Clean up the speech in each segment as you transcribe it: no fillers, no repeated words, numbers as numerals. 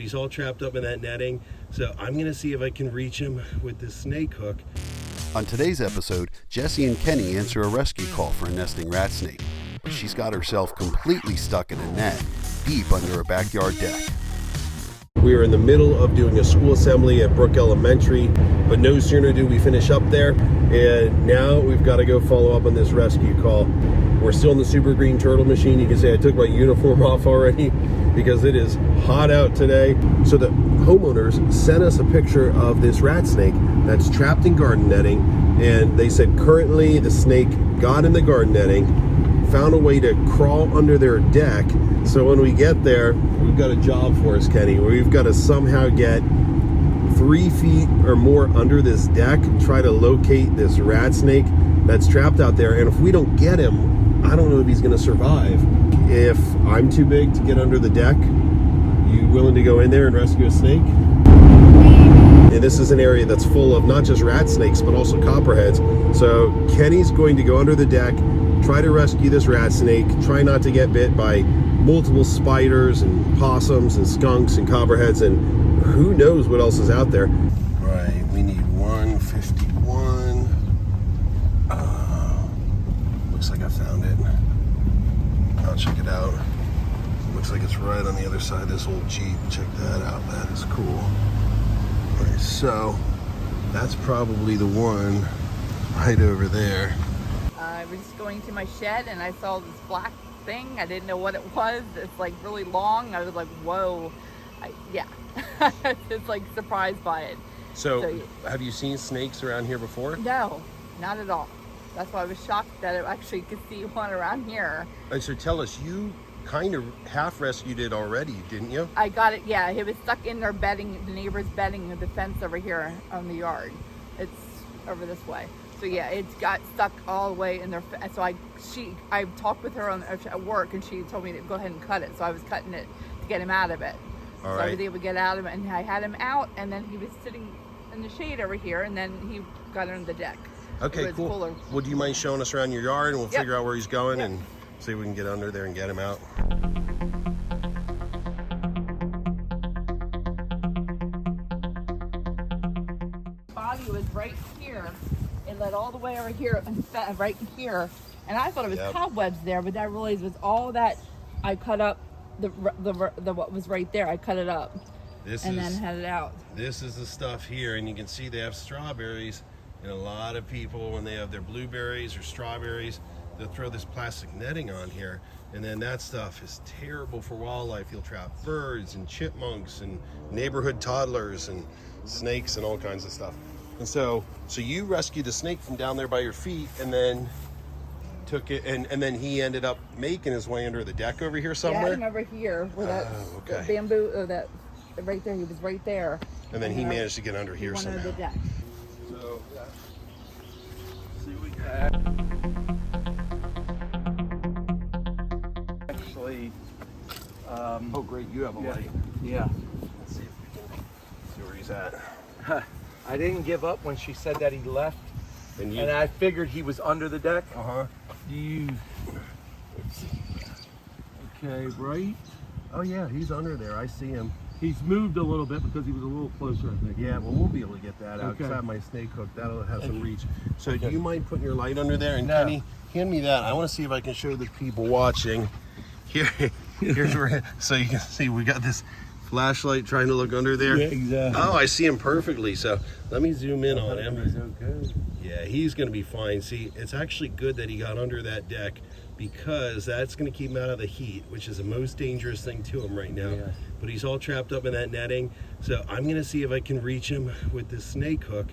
He's all trapped up in that netting, so I'm gonna see if I can reach him with this snake hook. On today's episode, Jessie and Kenny answer a rescue call for a nesting rat snake, but she's got herself completely stuck in a net deep under a backyard deck. We are in the middle of doing a school assembly at Brook Elementary, but no sooner do we finish up there, and now we've got to go follow up on this rescue call. We're still in the super green turtle machine. You can see I took my uniform off already because it is hot out today. So the homeowners sent us a picture of this rat snake that's trapped in garden netting, and they said currently the snake got in the garden netting, found a way to crawl under their deck. So when we get there, we've got a job for us, Kenny. We've got to somehow get 3 feet or more under this deck, try to locate this rat snake that's trapped out there. And if we don't get him, I don't know if he's going to survive. If I'm too big to get under the deck, you willing to go in there and rescue a snake? And this is an area that's full of not just rat snakes, but also copperheads. So Kenny's going to go under the deck, try to rescue this rat snake, try not to get bit by multiple spiders and possums and skunks and copperheads and who knows what else is out there. Right, we need 151. Looks like I found it. I'll check it out. Looks like it's right on the other side of this old Jeep. Check that out, that is cool. All right, so that's probably the one right over there. I was going to my shed and I saw this black thing. I didn't know what it was. It's like really long. I was like, whoa. Yeah. Just like surprised by it. So have you seen snakes around here before? No, not at all. That's why I was shocked that I actually could see one around here. And so tell us, you kind of half rescued it already, didn't you? I got it, yeah. It was stuck in their bedding, the neighbor's bedding, the fence over here on the yard. It's over this way. So yeah, it's got stuck all the way in there. So I talked with her at work, and she told me to go ahead and cut it. So I was cutting it to get him out of it. All so right. I was able to get out of it, and I had him out, and then he was sitting in the shade over here, and then he got under the deck. Okay, cool. Cooler. Would you mind showing us around your yard, and we'll Yep. figure out where he's going Yep. and see if we can get under there and get him out. Body was right here. It led all the way over here and right here. And I thought it was cobwebs there, but I realized it was all that I cut up. The what was right there, I cut it up then had it out. This is the stuff here, and you can see they have strawberries, and a lot of people, when they have their blueberries or strawberries, they'll throw this plastic netting on here, and then that stuff is terrible for wildlife. You'll trap birds and chipmunks and neighborhood toddlers and snakes and all kinds of stuff. And so you rescued the snake from down there by your feet, and then took it, and then he ended up making his way under the deck over here somewhere. Yeah, I remember here where that bamboo, or that right there. He was right there. And then he managed to get under here somehow. somehow. Under the deck. So, see what we got. Actually, Oh, great! You have a light. yeah. Let's see if we can see where he's at. I didn't give up when she said that he left, And you. and I figured he was under the deck. Okay, right? Oh yeah, he's under there. I see him. He's moved a little bit because he was a little closer, I think. Yeah, well, we'll be able to get that out. 'Cause Okay. I have my snake hook. That'll have some reach. So, do you mind putting your light under there? And No. Kenny, hand me that. I want to see if I can show the people watching. Here's where. So you can see we got this flashlight trying to look under there. Yeah, exactly. Oh, I see him perfectly. So let me zoom in on him. He's okay. Yeah, he's going to be fine. See, it's actually good that he got under that deck, because that's going to keep him out of the heat, which is the most dangerous thing to him right now. Yeah. But he's all trapped up in that netting. So I'm going to see if I can reach him with this snake hook.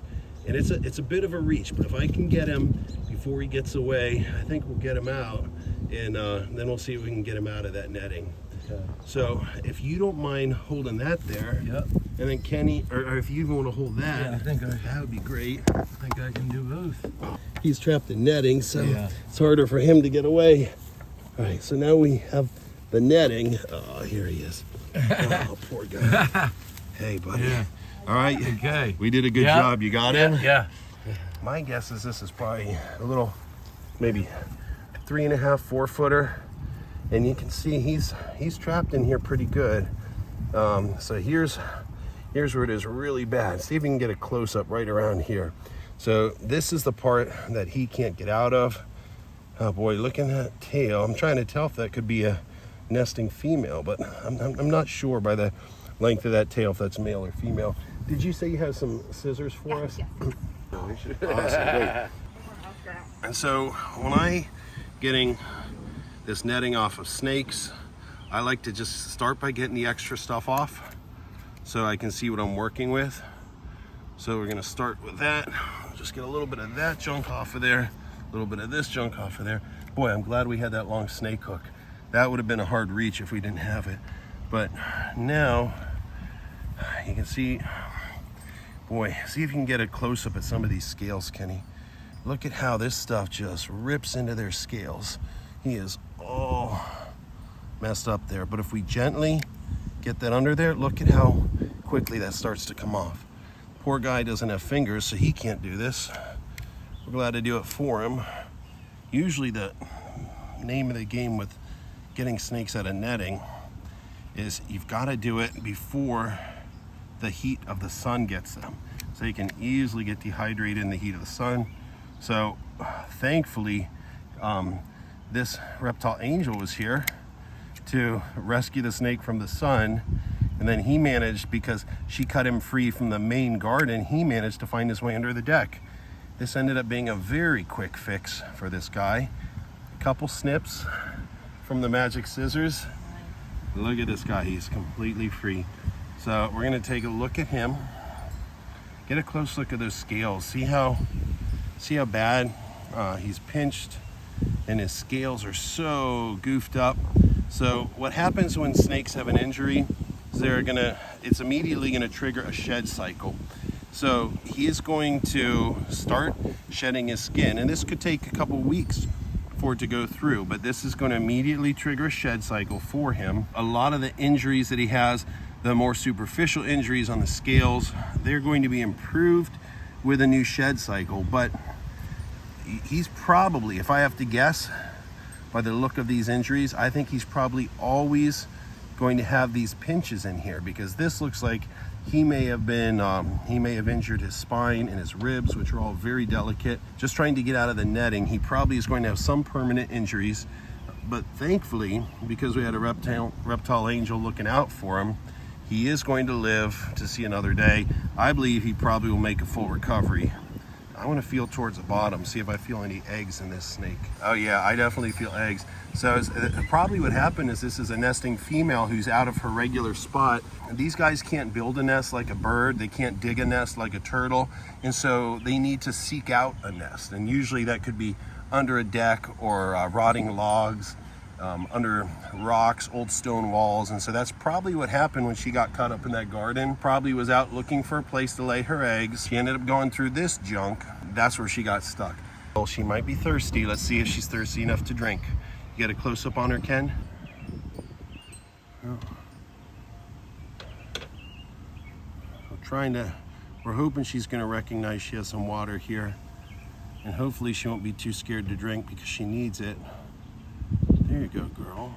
And it's a bit of a reach, but if I can get him before he gets away, I think we'll get him out. And then we'll see if we can get him out of that netting. Okay. So if you don't mind holding that there, Yep. and then Kenny, or if you even want to hold that, Yeah, I think that would be great. I think I can do both. He's trapped in netting, so Yeah. it's harder for him to get away. All right, so now we have the netting. Oh, here he is. Oh, poor guy. Hey, buddy. Yeah. All right. Okay. We did a good Yeah. job. You got him? Yeah. My guess is this is probably a little, maybe 3.5, 4 footer. And you can see he's trapped in here pretty good. So here's where it is really bad. See if you can get a close-up right around here. So this is the part that he can't get out of. Oh boy, look at that tail. I'm trying to tell if that could be a nesting female, but I'm not sure by the length of that tail if that's male or female. Did you say you have some scissors for us? Yes. Awesome, great. And so when I getting this netting off of snakes, I like to just start by getting the extra stuff off so I can see what I'm working with. So we're gonna start with that. Just get a little bit of that junk off of there, a little bit of this junk off of there. Boy, I'm glad we had that long snake hook. That would have been a hard reach if we didn't have it. But now you can see, boy, see if you can get a close-up at some of these scales, Kenny. Look at how this stuff just rips into their scales. He is all messed up there. But if we gently get that under there, look at how quickly that starts to come off. Poor guy doesn't have fingers, so he can't do this. We're glad to do it for him. Usually the name of the game with getting snakes out of netting is you've got to do it before the heat of the sun gets them. So you can easily get dehydrated in the heat of the sun. So thankfully, this reptile angel was here to rescue the snake from the sun. And then he managed, because she cut him free from the main garden, he managed to find his way under the deck. This ended up being a very quick fix for this guy. A couple snips from the magic scissors. Look at this guy, he's completely free. So we're gonna take a look at him. Get a close look at those scales. See how bad he's pinched, and his scales are so goofed up. So what happens when snakes have an injury is it's immediately gonna trigger a shed cycle. So he is going to start shedding his skin, and this could take a couple weeks for it to go through, but this is going to immediately trigger a shed cycle for him. A lot of the injuries that he has, the more superficial injuries on the scales, they're going to be improved with a new shed cycle. But he's probably, if I have to guess by the look of these injuries, I think he's probably always going to have these pinches in here, because this looks like he may have injured his spine and his ribs, which are all very delicate. Just trying to get out of the netting, he probably is going to have some permanent injuries. But thankfully, because we had a reptile angel looking out for him, he is going to live to see another day. I believe he probably will make a full recovery. I want to feel towards the bottom, see if I feel any eggs in this snake. Oh yeah, I definitely feel eggs. So probably what happened is this is a nesting female who's out of her regular spot. These guys can't build a nest like a bird. They can't dig a nest like a turtle. And so they need to seek out a nest. And usually that could be under a deck or rotting logs, under rocks, old stone walls. And so that's probably what happened when she got caught up in that garden. Probably was out looking for a place to lay her eggs. She ended up going through this junk. That's where she got stuck. Well, she might be thirsty. Let's see if she's thirsty enough to drink. You get a close-up on her, Ken? Oh. We're hoping she's gonna recognize she has some water here. And hopefully she won't be too scared to drink because she needs it. There you go, girl.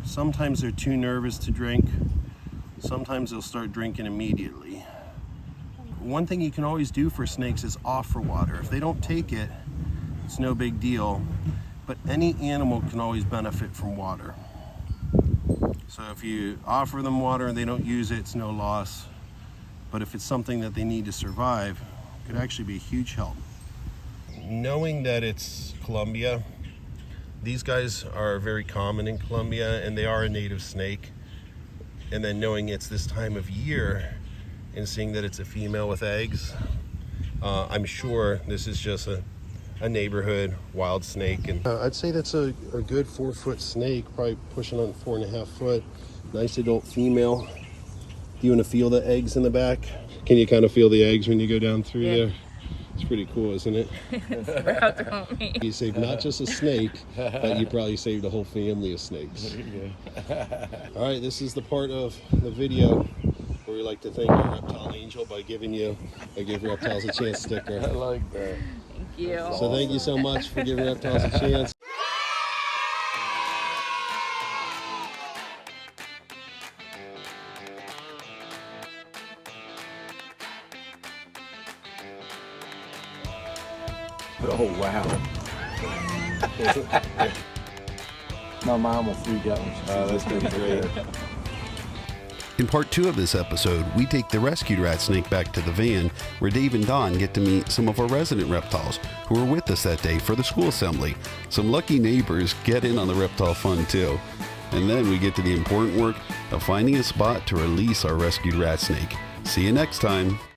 Sometimes they're too nervous to drink. Sometimes they'll start drinking immediately. One thing you can always do for snakes is offer water. If they don't take it, it's no big deal. But any animal can always benefit from water. So if you offer them water and they don't use it, it's no loss. But if it's something that they need to survive, it could actually be a huge help. Knowing that it's Colombia, these guys are very common in Colombia and they are a native snake. And then knowing it's this time of year and seeing that it's a female with eggs, I'm sure this is just a neighborhood wild snake. And I'd say that's a good 4-foot snake, probably pushing on 4.5 foot. Nice adult female. Do you want to feel the eggs in the back? Can you kind of feel the eggs when you go down through there? It's pretty cool, isn't it? You saved not just a snake, but you probably saved a whole family of snakes. All right, this is the part of the video where we like to thank our reptile angel by give reptiles a chance sticker. I like that. Thank you. So thank you so much for giving reptiles a chance. Oh, wow. My mom will freak out when she sees That's gonna be great. In part 2 of this episode, we take the rescued rat snake back to the van, where Dave and Don get to meet some of our resident reptiles who were with us that day for the school assembly. Some lucky neighbors get in on the reptile fun too. And then we get to the important work of finding a spot to release our rescued rat snake. See you next time.